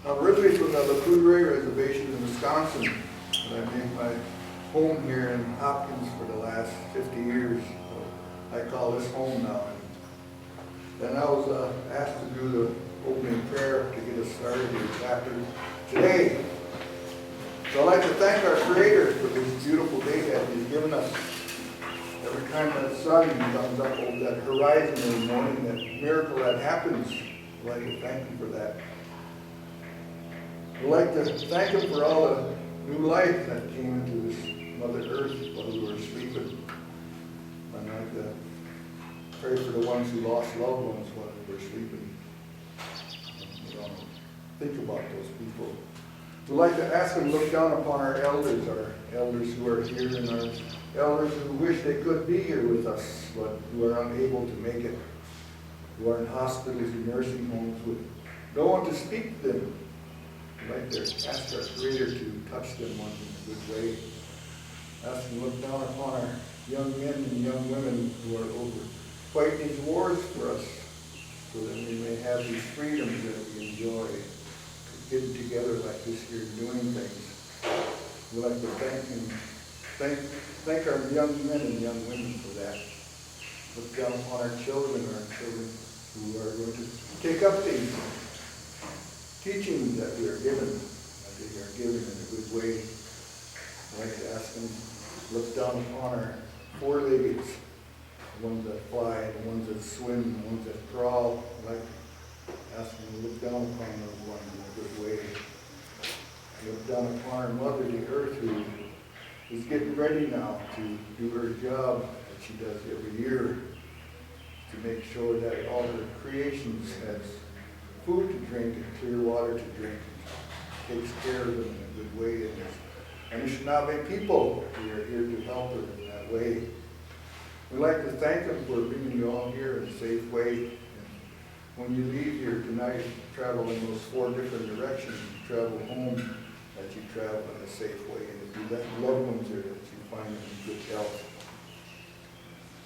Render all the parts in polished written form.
I'm originally from the Lacoudre Reservation in Wisconsin, but I made my home here in Hopkins for the last 50 years. So I call this home now. Then I was asked to do the opening prayer to get us started here chapter today. So I'd like to thank our Creator for this beautiful day that He's given us. Every time that sun comes up over that horizon in the morning, that miracle that happens, I'd like to thank Him for that. I'd like to thank Him for all the new life that came into this Mother Earth while we were sleeping. I'd like to pray for the ones who lost loved ones while they were sleeping. Think about those people. We'd like to ask Him to look down upon our elders who are here, and our elders who wish they could be here with us, but who are unable to make it, who are in hospitals and nursing homes with no one to speak to them. We'd like to ask our Creator to touch them in a good way. Ask Him to look down upon our young men and young women who are over fighting these wars for us, so that we may have these freedoms that we enjoy, getting together like this here, doing things. We'd like to thank Him, thank our young men and young women for that. Look down upon our children who are going to take up these teachings that we are given, that they are given in a good way. I'd like to ask Him to look down upon our four-leggeds, the ones that fly, the ones that swim, the ones that crawl. I'd like to ask Him to look down upon those ones in a good way. Look down upon our Mother, the Earth, who is getting ready now to do her job that she does every year, to make sure that all her creations has food to drink and clear water to drink, and takes care of them in a good way. And Anishinaabe people, we are here to help her in that way. We'd like to thank Him for bringing you all here in a safe way. And when you leave here tonight, travel in those 4 different directions, you travel home, that you travel in a safe way. And if you let loved ones here, that you find them in good health.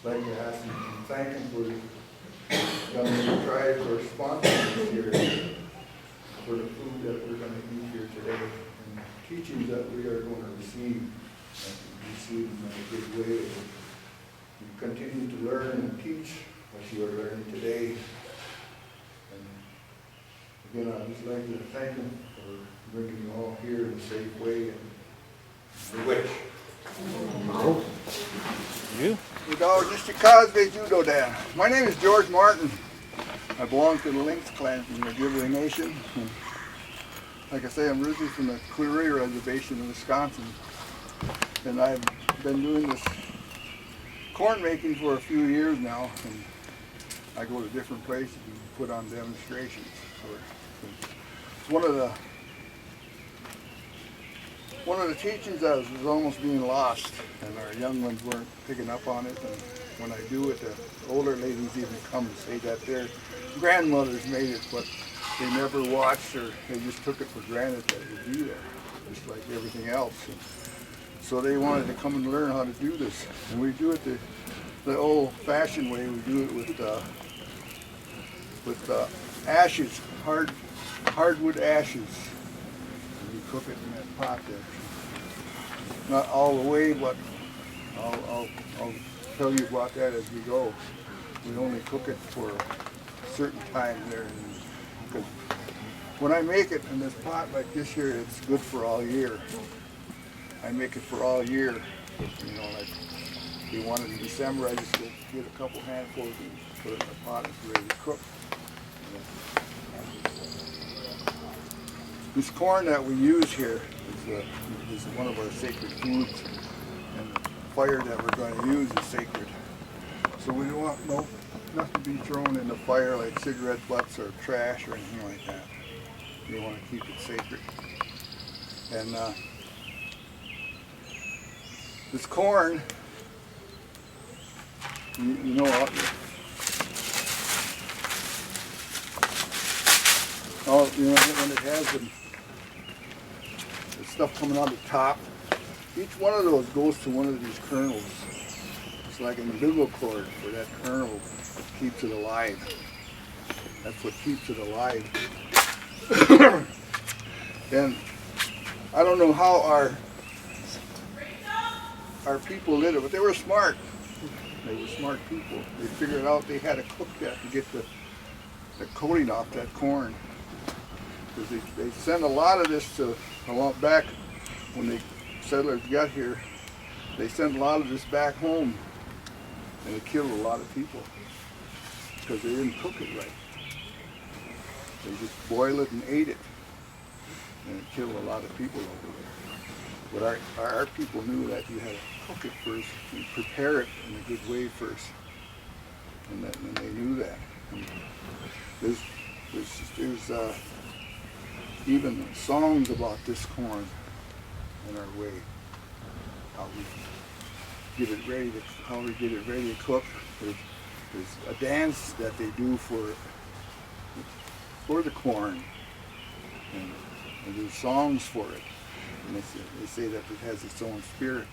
I'd like to ask Him and thank Him for Young Lady Tribe for sponsoring us here, for the food that we're going to eat here today, and the teachings that we are going to receive, and receive them in a good way. You continue to learn and teach what you are learning today. And again, I'd just like to thank Him for bringing you all here in a safe way, and which. You? Mr. Cosby Judo Dan. My name is George Martin. I belong to the Lynx clan from the Ojibwe Nation. And like I say, I'm originally from the Lacoudre Reservation in Wisconsin. And I've been doing this corn making for a few years now. And I go to different places and put on demonstrations. It's one of the teachings that was almost being lost, and our young ones weren't picking up on it. And when I do it, the older ladies even come and say that their grandmothers made it, but they never watched, or they just took it for granted that it would be there, just like everything else. And so they wanted to come and learn how to do this. And we do it the old-fashioned way. We do it with ashes, hardwood ashes. Cook it in that pot there. Not all the way, but I'll tell you about that as we go. We only cook it for a certain time there. Because when I make it in this pot like this here, it's good for all year. I make it for all year. You know, like if you want it in December, I just get a couple handfuls and put it in the pot and it's ready to cook. This corn that we use here is one of our sacred foods, and the fire that we're going to use is sacred. So we don't want nothing to be thrown in the fire like cigarette butts or trash or anything like that. We want to keep it sacred. And this corn, you know, when it has the stuff coming on the top, each one of those goes to one of these kernels. It's like an umbilical cord where that kernel keeps it alive. That's what keeps it alive. And I don't know how our people did it, but they were smart. They were smart people. They figured out they had to cook that to get the coating off that corn. Because they sent a lot of this to, a lot back when the settlers got here, they sent a lot of this back home, and it killed a lot of people because they didn't cook it right. They just boiled it and ate it, and it killed a lot of people over there. But our people knew that you had to cook it first and prepare it in a good way first, and they knew that. And there's even songs about this corn in our way, how we get it ready to cook. There's a dance that they do for the corn, and there's songs for it, and they say that it has its own spirit.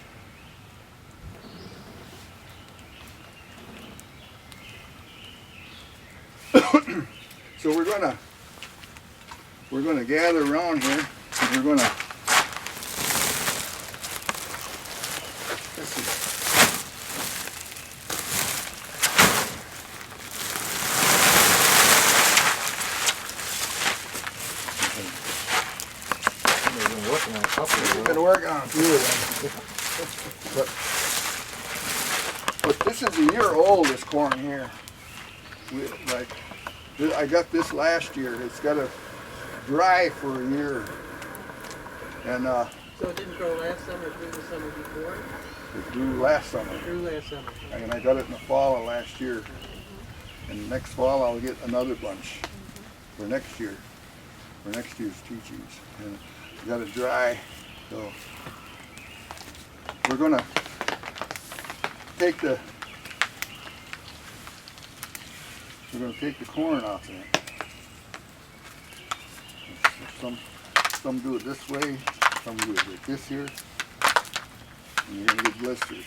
So we're gonna gather around here, and we're gonna, let's see. We've been working on a few of them. But this is a year old, this corn here. I got this last year. It's got to dry for a year. And so it didn't grow last summer, through the summer before? It grew last summer. It grew last summer. And I got it in the fall of last year. And next fall I'll get another bunch for next year, for next year's teachings. And I got it dry, so we're gonna take the corn off of it. Some do it this way, some do it like this here, and you're gonna get blisters.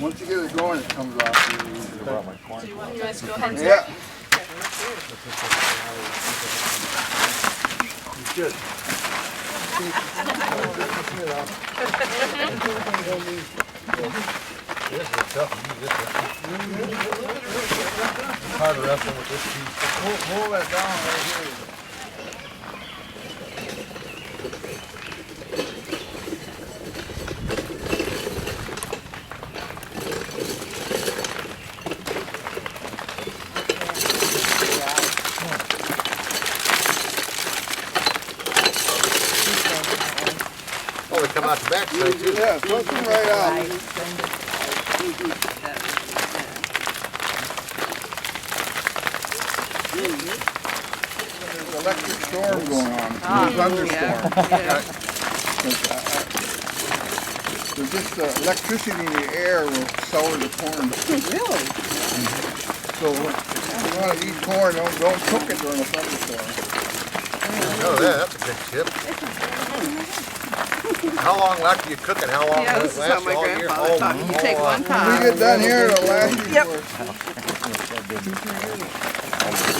Once you get it going, it comes off really easy. Do you want you guys to go ahead and Yeah. You should. This is a tough one. It's hard to wrestle with this piece. Hold that down right here. Oh, they come out the back side too. Yeah, flush them right out. There's an electric storm going on. Thunderstorm. There's just electricity in the air will sour the corn. Really? So if you want to eat corn, don't cook it during a thunderstorm. Oh, that's a good tip. How long after you cook it? How long Yeah, does this it is how last? my All year? grandfather taught me. You take one When we pot. get done here, it'll last you Yep. for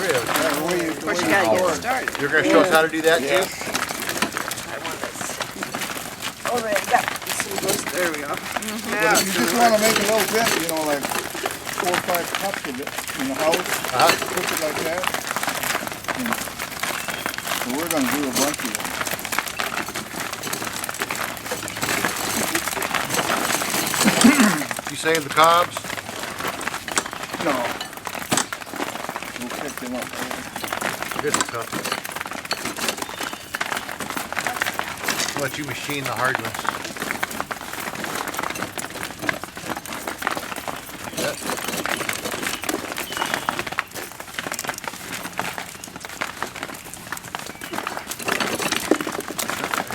Really? Of course, you gotta get it started. You're going to show us how to do that, Yes. too? I want this. Oh, there you go. There we go. But if you just want to make a little bit, like 4 or 5 cups of it in the house, cook it like that. So we're going to do a bunch of them. You save the cobs? No. We'll pick them up. Good stuff. I'll let you machine the hard ones.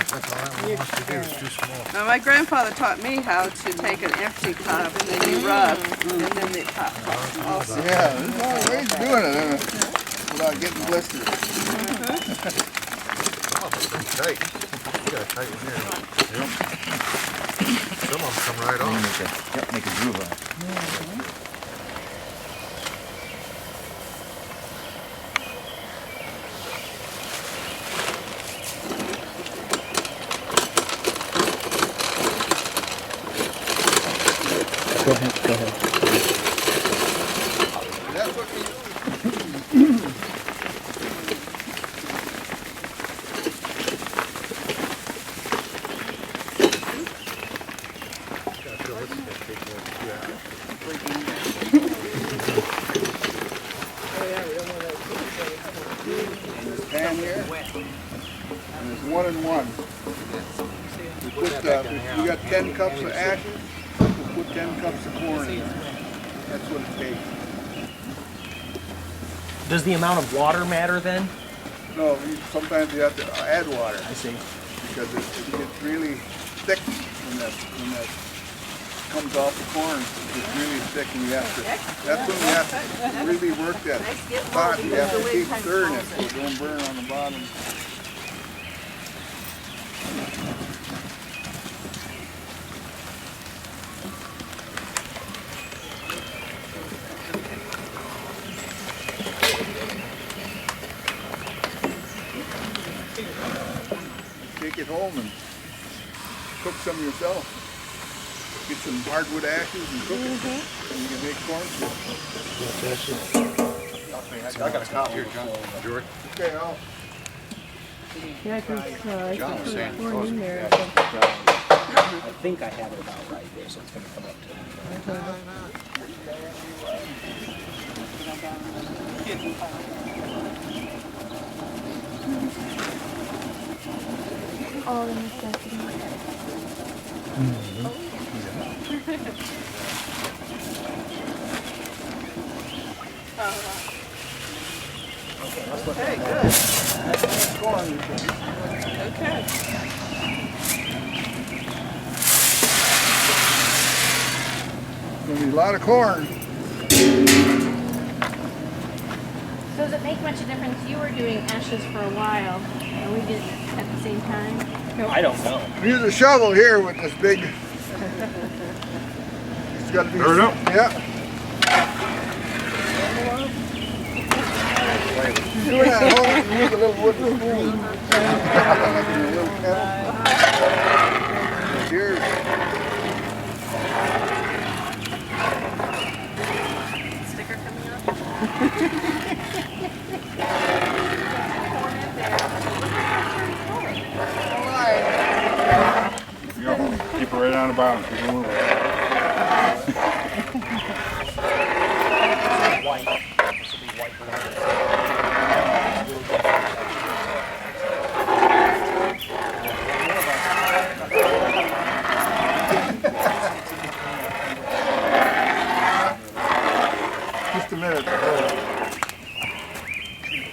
That's all that one wants to do. It's too small. Now, my grandfather taught me how to take an empty cob and then you rub, and then they pop also. Yeah, there's a lot of ways of doing it, isn't it? Without getting blisters. Oh, that's pretty tight. You got a tight one here. Yep. Some of them come right off. Make a groove on it. Go ahead, go ahead. That's what we do. Pan here, and it's 1 and 1. We put, if you got 10 cups of ashes, we put 10 cups of corn in there. That's what it takes. Does the amount of water matter then? No, sometimes you have to add water I see. because it gets really thick when that comes off the corn. It's really thick and you have to, that's when you have to really work that pot. You have to keep stirring it so it don't burn on the bottom. Take it home and cook some yourself. Get some hardwood ashes and cook it, and you can make corn soup. I got a copy here, John. George. Okay, I'll. Yeah, because I John was saying. corn in there. I think I have it about right there, so it's gonna come up to. All the necessities. Okay, good. Corn, you can. Okay. Gonna be a lot of corn. So does it make much of a difference? You were doing ashes for a while, and we did it at the same time. I don't know. Use a shovel here with this big. It's got to be. Turn it up. Yeah. Do that. Hold it. Use a little wooden spoon. A little kettle. Cheers. Sticker coming up. Keep it right on the bottom. Keep it moving. White. This will be white. Just a minute.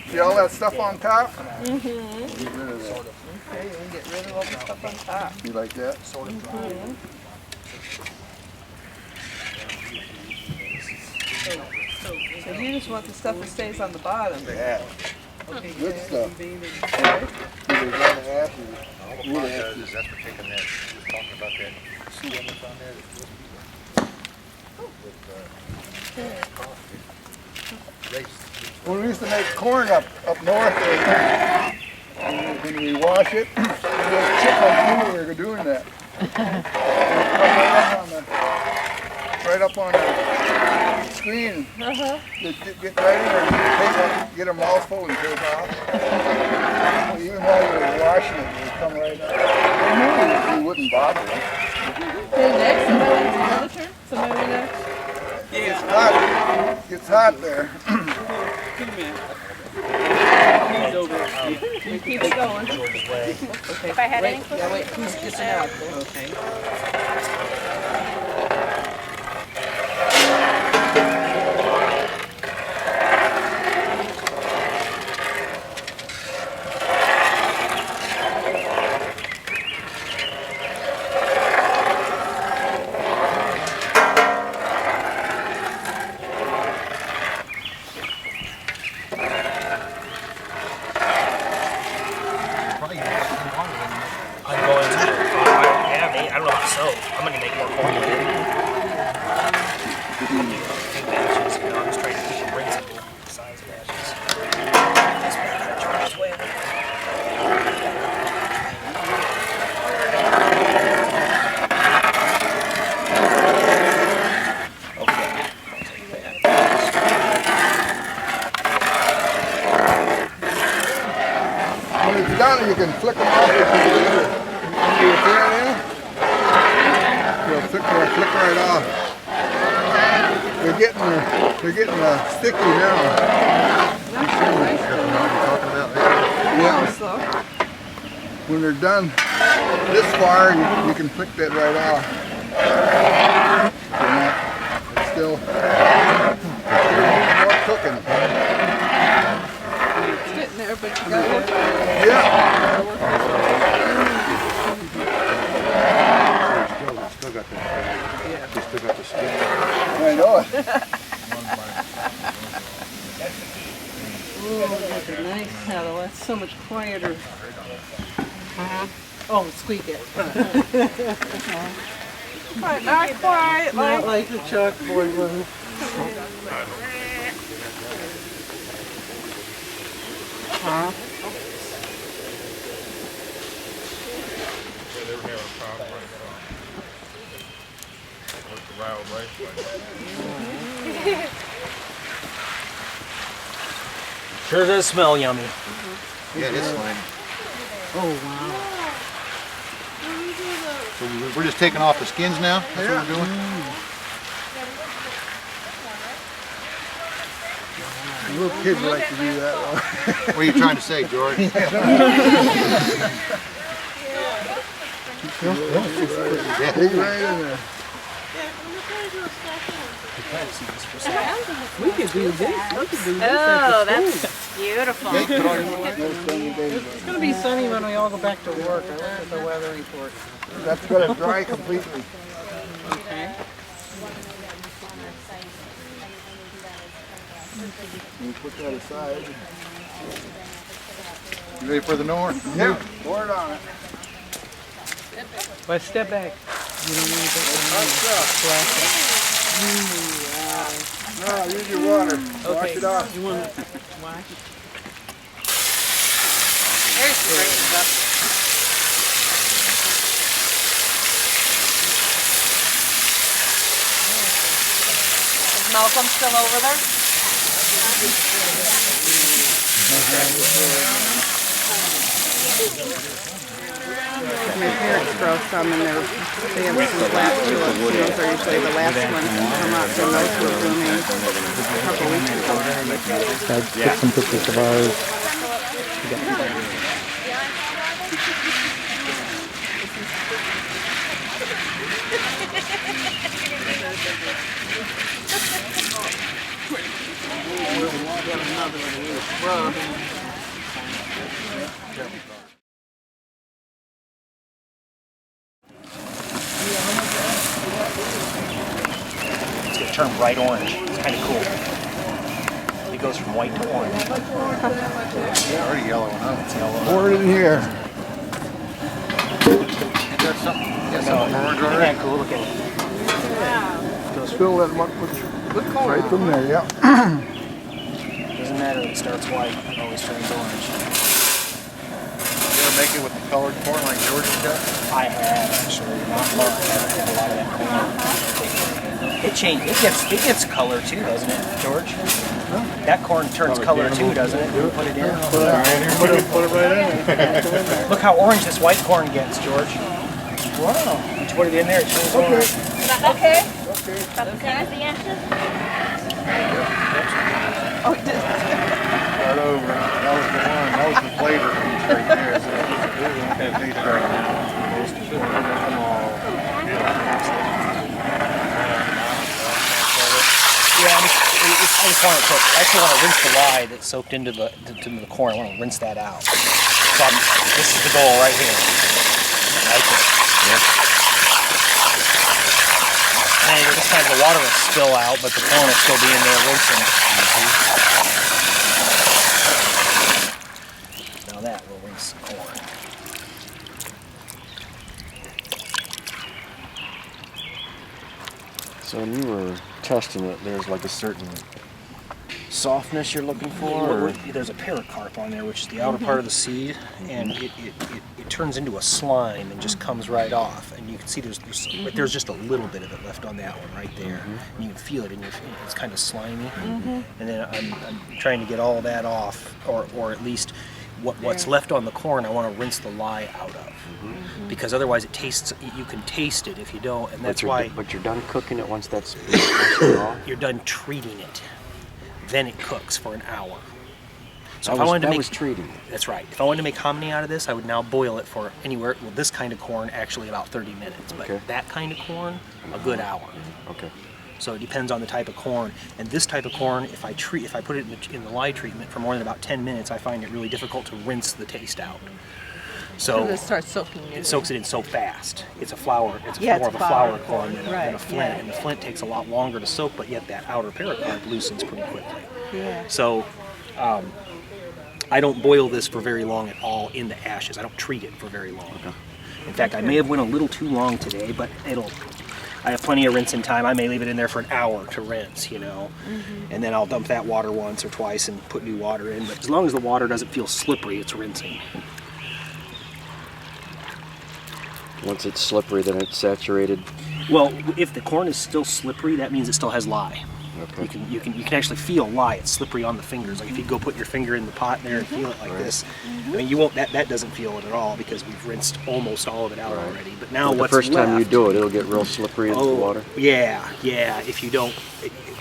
See all that stuff on top? Mm-hmm. Get rid of that. Okay, we get rid of all the stuff on top. You like that? So you just want the stuff that stays on the bottom. Yeah. Okay, Good stuff. Okay. There's a lot of ashes. Wood ashes. That's for taking that, just talking about that sewer that's on there. When we used to make corn up north, when we wash it, there's chip on we were doing that. Right up on the screen. They'd get right in there and get a mouthful and take off. Even while you were washing it, it would come right up. They knew we wouldn't bother them. Okay, next, somebody wants another turn? Somebody next? It's hot. It gets hot there. You keep it going. If I had any Yeah, wait, who's just out? Okay. Probably gonna make it longer than I'm going to. I don't know about so. I'm gonna make more corn with it. Big batches, you know, I'm just trying to keep it reasonable size batches. This batch I charge way. Yeah, flip right off. They're getting sticky now. Yeah. So, When they're done this far, you can flick that right off. It's still more cooking. it's getting there, but you gotta work on it. Yeah. I know it. Ooh, that's a nice paddle. That's so much quieter. Oh, squeak it. But not quite Not like the chalkboard one. Yeah, they were having a problem right now. With the wild rice like Sure does smell yummy. Yeah, it is slimy. Oh, wow. So we're just taking off the skins now? That's what we're doing? Little kids like to do that. What are you trying to say, George? Dig right in there. We could do this. We could do this Oh, at the school. that's beautiful. No sunny days. It's going to be sunny when we all go back to work. I looked at the weather report. That's gonna dry completely. Okay. You put that aside. You ready for the north? Yeah, pour it on it. But step back. You don't need that. No, use your water. Wash it off. You want to wash? There's the raisins up. Is Malcolm still over there? My parents grow some and they have some last tulips. Those are usually the last ones to come up. And those were blooming a couple weeks ago. Took some pictures of ours. It's gonna turn bright orange. It's kind of cool. It goes from white to orange. Already yellow now. It's yellow. Pour it in here. You got something? You got something orange Isn't already? that cool? Look at it. Fill that muck with right from there, yeah. Doesn't matter if it starts white. It always turns orange. You ever make it with the colored corn like George's got? I have actually, not much. I have a lot of that corn. It changes. It gets color too, doesn't it, George? That corn turns color too, doesn't it? When you put it in. Put it right in there. Look how orange this white corn gets, George. Wow. Once you put it in there, it turns orange. Okay. About the same as the ashes? Oh, it did. Start over. That was the one. That was the flavor piece right there. So that tastes great. Yeah, I just want to cook. I actually want to rinse the lye that's soaked into the corn. I want to rinse that out. So this is the goal right here. Right there. And this time the water will spill out, but the corn will still be in there rinsing. Now that will rinse the corn. So when you were testing it, there's like a certain softness you're looking for? Or? There's a pericarp on there, which is the outer part of the seed, and it turns into a slime and just comes right off. And you can see there's just a little bit of it left on that one right there. And you can feel it in your fingers. It's kind of slimy. And then I'm trying to get all that off, or at least what's left on the corn, I want to rinse the lye out of, because otherwise it tastes. You can taste it if you don't, and that's why But you're done cooking it once that's raw? you're done treating it. Then it cooks for an hour. So That was treating it. That's right. If I wanted to make hominy out of this, I would now boil it for anywhere. Well, this kind of corn actually about 30 minutes, but Okay. that kind of corn, a good hour. Okay. So it depends on the type of corn. And this type of corn, if I put it in the lye treatment for more than about 10 minutes, I find it really difficult to rinse the taste out. So It starts soaking in. it soaks it in so fast. It's a flour. It's Yeah, more it's of a flour flour corn than right, a flint, yeah. and the flint takes a lot longer to soak, but yet that outer pericarp loosens pretty quickly. Yeah. So I don't boil this for very long at all in the ashes. I don't treat it for very long. In fact, I may have went a little too long today, but I have plenty of rinsing time. I may leave it in there for an hour to rinse, and then I'll dump that water once or twice and put new water in. But as long as the water doesn't feel slippery, it's rinsing. Once it's slippery, then it's saturated. Well, if the corn is still slippery, that means it still has lye. Okay. You can actually feel lye. It's slippery on the fingers. Like if you go put your finger in the pot there and feel it like this, I mean, you won't. That doesn't feel it at all because we've rinsed almost all of it out already. But now But the what's first time you left- do it, it'll get real slippery into the Oh, water. yeah. If you don't,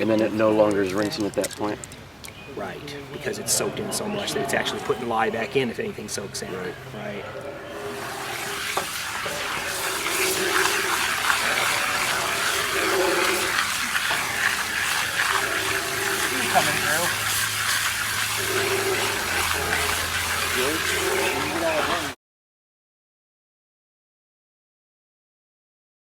And then it no longer is rinsing at that point. right, because it's soaked in so much that it's actually putting lye back in if anything soaks in. Right. Coming through.